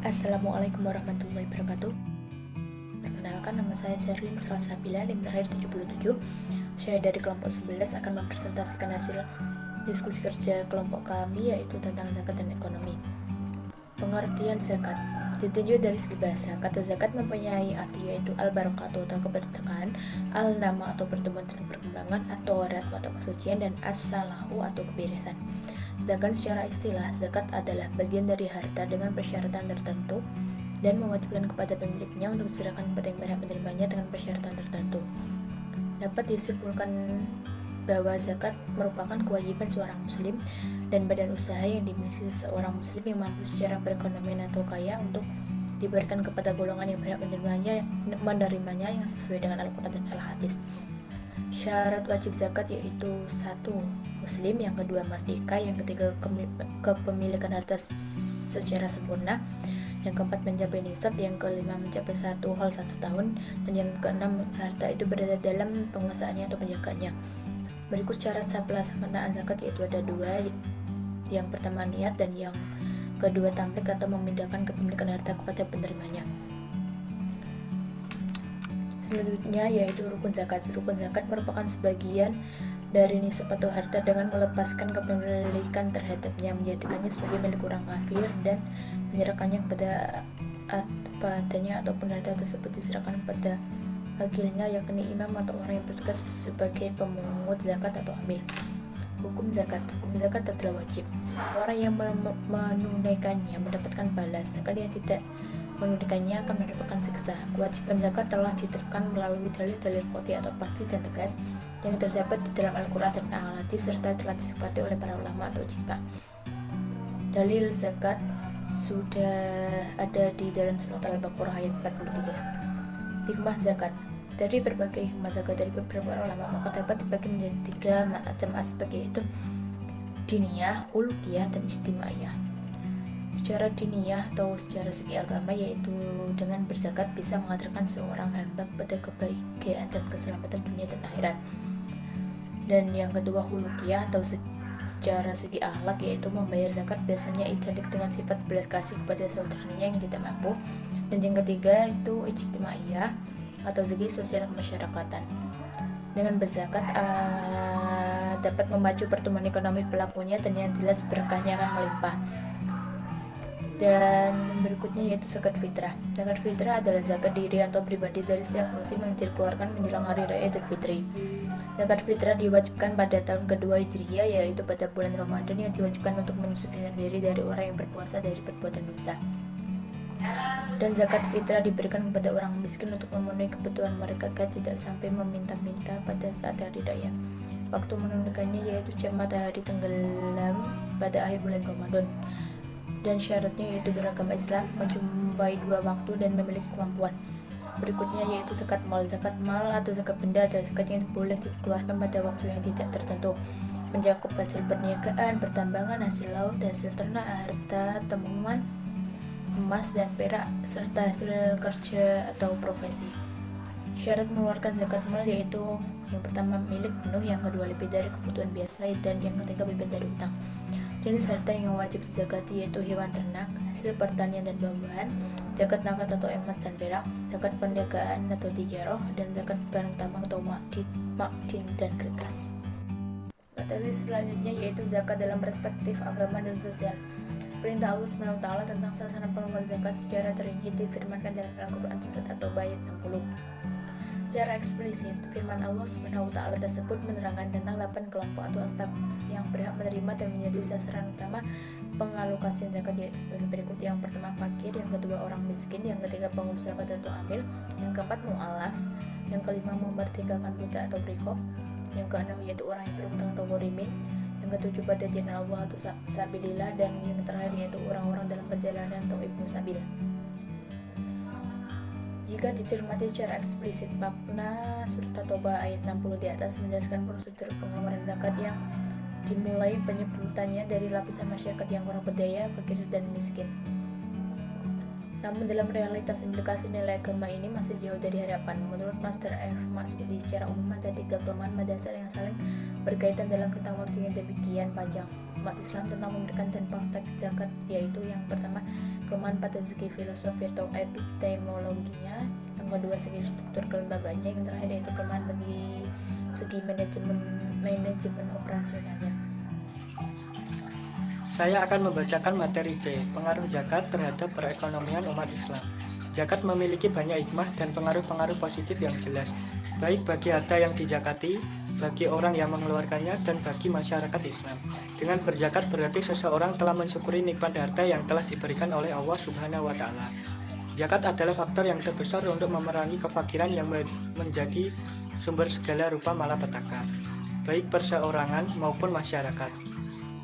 Assalamualaikum warahmatullahi wabarakatuh. Perkenalkan, nama saya Sherlyn Salsabila, NIM terakhir 77. Saya dari kelompok 11 akan mempresentasikan hasil diskusi kerja kelompok kami, yaitu tentang zakat dan ekonomi. Pengertian zakat ditinjau dari segi bahasa. Kata zakat mempunyai arti yaitu al-barakatuh atau keberkahan, al-nama atau pertumbuhan dan perkembangan, atau warat atau kesucian, dan as-salahu atau keberesan. Sedangkan secara istilah, zakat adalah bagian dari harta dengan persyaratan tertentu dan mewajibkan kepada pemiliknya untuk diserahkan kepada yang berhak menerimanya dengan persyaratan tertentu. Dapat disimpulkan bahwa zakat merupakan kewajiban seorang muslim dan badan usaha yang dimiliki seorang muslim yang mampu secara perekonomian atau kaya untuk diberikan kepada golongan yang berhak menerimanya yang sesuai dengan Al-Quran dan Al-Hadis. Syarat wajib zakat yaitu 1. Muslim, yang kedua merdeka, yang ketiga kepemilikan harta secara sempurna, yang keempat mencapai nisab, yang kelima mencapai 1 haul 1 tahun, dan yang keenam harta itu berada dalam penguasaannya atau penjagaannya. Berikut syarat sah pelaksanaan zakat yaitu ada 2. Yang pertama niat, dan yang kedua tamlik atau memindahkan kepemilikan harta kepada penerimanya. Selanjutnya yaitu rukun zakat. Rukun zakat merupakan sebagian dari nisab atau harta dengan melepaskan kepemilikan terhadapnya, menjadikannya sebagai milik orang kafir dan menyerahkannya kepadanya ataupun harta tersebut diserahkan kepada wakilnya, yakni imam atau orang yang bertugas sebagai pemungut zakat atau amil. Hukum zakat. Hukum zakat adalah wajib. Orang yang menunaikannya mendapatkan balas, sedangkan yang tidak menunaikannya akan mendapatkan siksa. Kewajiban zakat telah diterangkan melalui dalil-dalil qat'i atau pasti dan tegas yang terdapat di dalam Al-Quran dan Al-Hadis serta telah disepakati oleh para ulama atau ijma'. Dalil zakat sudah ada di dalam surat Al-Baqarah ayat 43. Hikmah zakat. Dari berbagai hikmah zakat dari beberapa ulama, maka dapat dibagi menjadi 3 macam aspek, yaitu diniyah, uluhiyah, dan istimaiyah. Secara diniyah atau secara segi agama, yaitu dengan berzakat bisa mengantarkan seorang hamba kepada kebahagiaan dan keselamatan dunia dan akhirat. Dan yang kedua hulukiyah atau secara segi akhlak, yaitu membayar zakat biasanya identik dengan sifat belas kasih kepada saudaranya yang tidak mampu. Dan yang ketiga itu ijtimaiyah atau segi sosial kemasyarakatan. Dengan berzakat dapat memacu pertumbuhan ekonomi pelakunya dan yang jelas berkahnya akan melimpah. Dan berikutnya yaitu zakat fitrah. Zakat fitrah adalah zakat diri atau pribadi dari setiap muslim yang dikeluarkan menjelang hari raya Idul Fitri. Zakat fitrah diwajibkan pada tahun kedua Hijriyah, yaitu pada bulan Ramadan, yang diwajibkan untuk menyucikan diri dari orang yang berpuasa dari perbuatan dosa. Dan zakat fitrah diberikan kepada orang miskin untuk memenuhi kebutuhan mereka agar tidak sampai meminta-minta pada saat hari raya. Waktu menunaikannya yaitu jam matahari tenggelam pada akhir bulan Ramadan. Dan syaratnya yaitu beragama Islam, menjumpai 2 waktu, dan memiliki kemampuan. Berikutnya yaitu zakat mal. Zakat mal atau zakat benda adalah zakat yang boleh dikeluarkan pada waktu yang tidak tertentu, mencakup hasil perniagaan, pertambangan, hasil laut, hasil ternak, harta temuan, emas dan perak, serta hasil kerja atau profesi. Syarat mengeluarkan zakat mal yaitu yang pertama milik penuh, yang kedua lebih dari kebutuhan biasa, dan yang ketiga bebas dari utang. Jenis harta yang wajib dizakati yaitu hewan ternak, hasil pertanian dan buah-buahan, zakat nakat atau emas dan perak, zakat perniagaan atau tijarah, dan zakat barang tambang atau makdin dan rikas. Materi selanjutnya yaitu zakat dalam perspektif agama dan sosial. Perintah Allah SWT tentang sasaran pengeluaran zakat secara terinci difirmankan dalam Al-Quran surat At-Taubah ayat 60. Secara eksplisit, firman Allah SWT tersebut menerangkan tentang 8 kelompok atau staf yang berhak menerima dan menjadi sasaran utama pengalokasian zakat, yaitu sebagai berikut. Yang pertama fakir, yang kedua orang miskin, yang ketiga pengurus zakat atau amil, yang keempat mu'alaf, yang kelima memerdekakan budak atau rikob, yang keenam yaitu orang yang berhutang atau ghorimin, yang ketujuh pada jalan Allah atau sabilillah, dan yang terakhir yaitu orang-orang dalam perjalanan atau ibnu sabil. Jika dicermati secara eksplisit, makna surat At-Taubah ayat 60 di atas menjelaskan prosedur pengeluaran zakat yang dimulai penyebutannya dari lapisan masyarakat yang kurang berdaya, fakir, dan miskin. Namun dalam realitas implikasi nilai agama ini masih jauh dari harapan. Menurut Master F. Masudi, secara umum ada 3 kelemahan mendasar yang saling berkaitan dalam rentang waktu yang demikian. sekian panjang umat Islam tentang memberikan dan praktek zakat, yaitu yang pertama kelemahan pada segi filosofi atau epistemologinya, yang kedua segi struktur kelembagaannya, yang terakhir yaitu kelemahan bagi segi manajemen operasionalnya. Saya akan membacakan materi C, pengaruh zakat terhadap perekonomian umat Islam. Zakat memiliki banyak hikmah dan pengaruh-pengaruh positif yang jelas, baik bagi harta yang dizakati, bagi orang yang mengeluarkannya, dan bagi masyarakat Islam. Dengan berzakat berarti seseorang telah mensyukuri nikmat harta yang telah diberikan oleh Allah Subhanahu wa Ta'ala. Zakat adalah faktor yang terbesar untuk memerangi kefakiran yang menjadi sumber segala rupa malapetaka, baik perseorangan maupun masyarakat.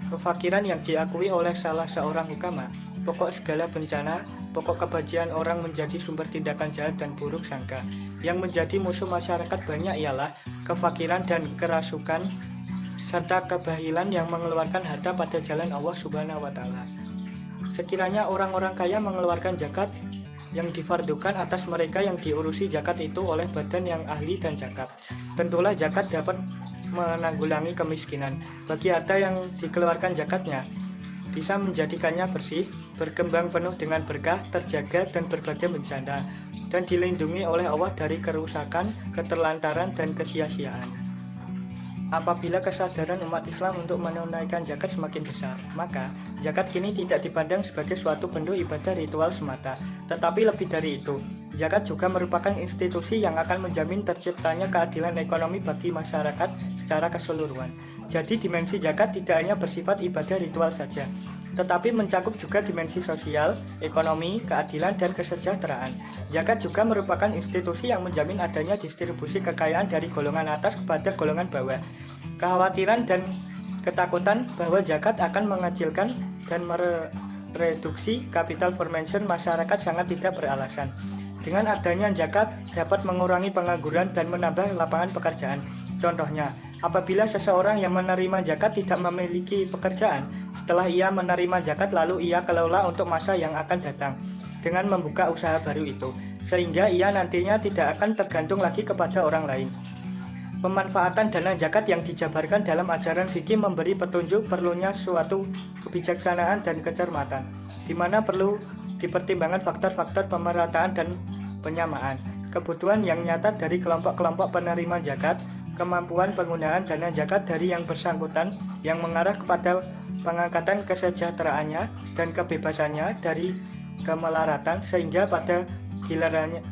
Kefakiran yang diakui oleh salah seorang ulama, pokok segala bencana, pokok kebajikan orang menjadi sumber tindakan jahat dan buruk sangka. Yang menjadi musuh masyarakat banyak ialah kefakiran dan kerasukan, serta kebahilan yang mengeluarkan harta pada jalan Allah Subhanahu wa Ta'ala. Sekiranya orang-orang kaya mengeluarkan zakat yang difardukan atas mereka yang diurusi zakat itu oleh badan yang ahli dan zakat, tentulah zakat dapat menanggulangi kemiskinan. Bagi harta yang dikeluarkan zakatnya bisa menjadikannya bersih, berkembang penuh dengan berkah, terjaga dan berbagai bencana, dan dilindungi oleh Allah dari kerusakan, keterlantaran, dan kesia-siaan. Apabila kesadaran umat Islam untuk menunaikan zakat semakin besar, maka zakat kini tidak dipandang sebagai suatu bentuk ibadah ritual semata, tetapi lebih dari itu. Zakat juga merupakan institusi yang akan menjamin terciptanya keadilan ekonomi bagi masyarakat secara keseluruhan. Jadi dimensi zakat tidak hanya bersifat ibadah ritual saja, tetapi mencakup juga dimensi sosial, ekonomi, keadilan, dan kesejahteraan. Zakat juga merupakan institusi yang menjamin adanya distribusi kekayaan dari golongan atas kepada golongan bawah. Kekhawatiran dan ketakutan bahwa zakat akan mengecilkan dan mereduksi capital formation masyarakat sangat tidak beralasan. Dengan adanya zakat dapat mengurangi pengangguran dan menambah lapangan pekerjaan. Contohnya, apabila seseorang yang menerima zakat tidak memiliki pekerjaan, setelah ia menerima zakat lalu ia kelola untuk masa yang akan datang dengan membuka usaha baru itu, sehingga ia nantinya tidak akan tergantung lagi kepada orang lain. Pemanfaatan dana zakat yang dijabarkan dalam ajaran fikih memberi petunjuk perlunya suatu kebijaksanaan dan kecermatan, di mana perlu dipertimbangkan faktor-faktor pemerataan dan penyamaan, kebutuhan yang nyata dari kelompok-kelompok penerima zakat, kemampuan penggunaan dana zakat dari yang bersangkutan yang mengarah kepada pengangkatan kesejahteraannya dan kebebasannya dari kemelaratan, sehingga pada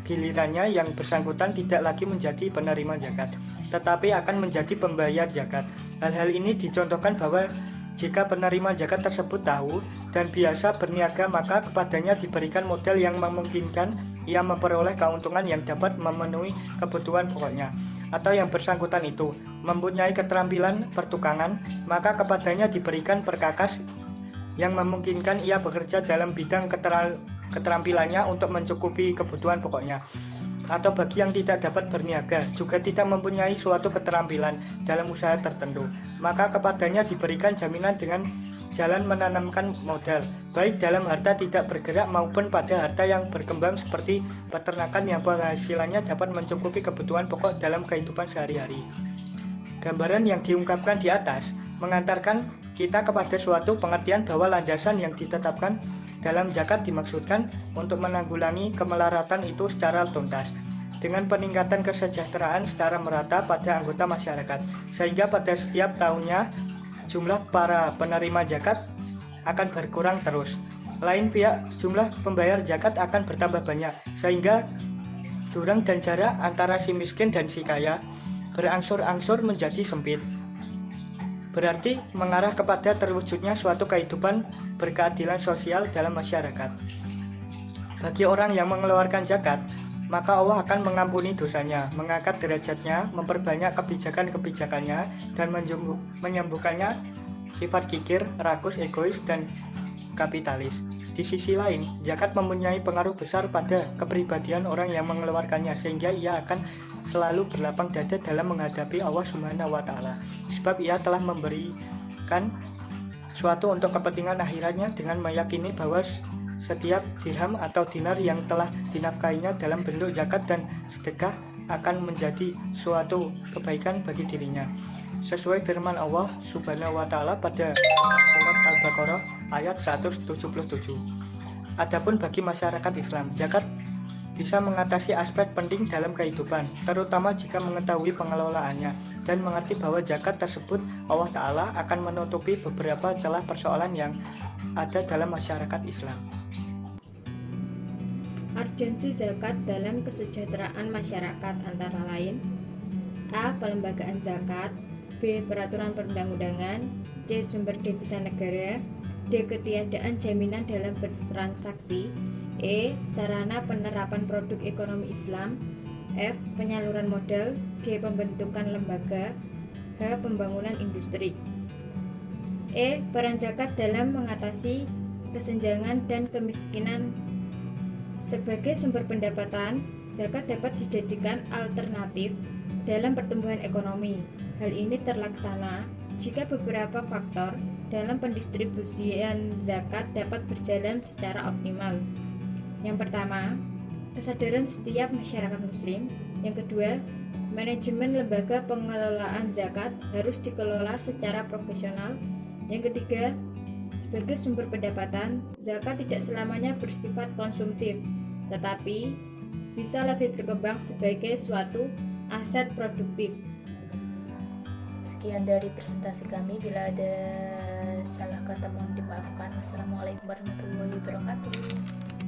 gilirannya yang bersangkutan tidak lagi menjadi penerima zakat, tetapi akan menjadi pembayar zakat. Hal-hal ini dicontohkan bahwa jika penerima zakat tersebut tahu dan biasa berniaga, maka kepadanya diberikan modal yang memungkinkan ia memperoleh keuntungan yang dapat memenuhi kebutuhan pokoknya, atau yang bersangkutan itu mempunyai keterampilan pertukangan, maka kepadanya diberikan perkakas yang memungkinkan ia bekerja dalam bidang keterampilannya untuk mencukupi kebutuhan pokoknya. Atau bagi yang tidak dapat berniaga, juga tidak mempunyai suatu keterampilan dalam usaha tertentu, maka kepadanya diberikan jaminan dengan jalan menanamkan modal, baik dalam harta tidak bergerak maupun pada harta yang berkembang seperti peternakan yang penghasilannya dapat mencukupi kebutuhan pokok dalam kehidupan sehari-hari. Gambaran yang diungkapkan di atas mengantarkan kita kepada suatu pengertian bahwa landasan yang ditetapkan dalam zakat dimaksudkan untuk menanggulangi kemelaratan itu secara tuntas, dengan peningkatan kesejahteraan secara merata pada anggota masyarakat, sehingga pada setiap tahunnya jumlah para penerima zakat akan berkurang terus. Lain pihak, jumlah pembayar zakat akan bertambah banyak, sehingga jurang dan jarak antara si miskin dan si kaya berangsur-angsur menjadi sempit. Berarti mengarah kepada terwujudnya suatu kehidupan berkeadilan sosial dalam masyarakat. Bagi orang yang mengeluarkan zakat, maka Allah akan mengampuni dosanya, mengangkat derajatnya, memperbanyak kebijakan-kebijakannya, dan menyembuhkannya sifat kikir, rakus, egois, dan kapitalis. Di sisi lain, zakat mempunyai pengaruh besar pada kepribadian orang yang mengeluarkannya, sehingga ia akan selalu berlapang dada dalam menghadapi Allah Subhanahu wa Ta'ala, sebab ia telah memberikan suatu untuk kepentingan akhiratnya dengan meyakini bahwa setiap dirham atau dinar yang telah dinafkahinya dalam bentuk zakat dan sedekah akan menjadi suatu kebaikan bagi dirinya. sesuai firman Allah Subhanahu wa taala pada surat Al-Baqarah ayat 177. Adapun bagi masyarakat Islam, zakat bisa mengatasi aspek penting dalam kehidupan, terutama jika mengetahui pengelolaannya dan mengerti bahwa zakat tersebut Allah Ta'ala akan menutupi beberapa celah persoalan yang ada dalam masyarakat Islam. Urgensi zakat dalam kesejahteraan masyarakat antara lain: A. Pelembagaan zakat, B. Peraturan perundang-undangan, C. Sumber devisa negara, D. Ketiadaan jaminan dalam bertransaksi, E. Sarana penerapan produk ekonomi Islam, F. Penyaluran modal, G. Pembentukan lembaga, H. Pembangunan industri. E. Peran zakat dalam mengatasi kesenjangan dan kemiskinan. Sebagai sumber pendapatan, zakat dapat dijadikan alternatif dalam pertumbuhan ekonomi. Hal ini terlaksana jika beberapa faktor dalam pendistribusian zakat dapat berjalan secara optimal. Yang pertama, kesadaran setiap masyarakat muslim. Yang kedua, manajemen lembaga pengelolaan zakat harus dikelola secara profesional. Yang ketiga, sebagai sumber pendapatan, zakat tidak selamanya bersifat konsumtif, tetapi bisa lebih berkembang sebagai suatu aset produktif. Sekian dari presentasi kami. Bila ada salah kata mohon dimaafkan. Wassalamualaikum warahmatullahi wabarakatuh.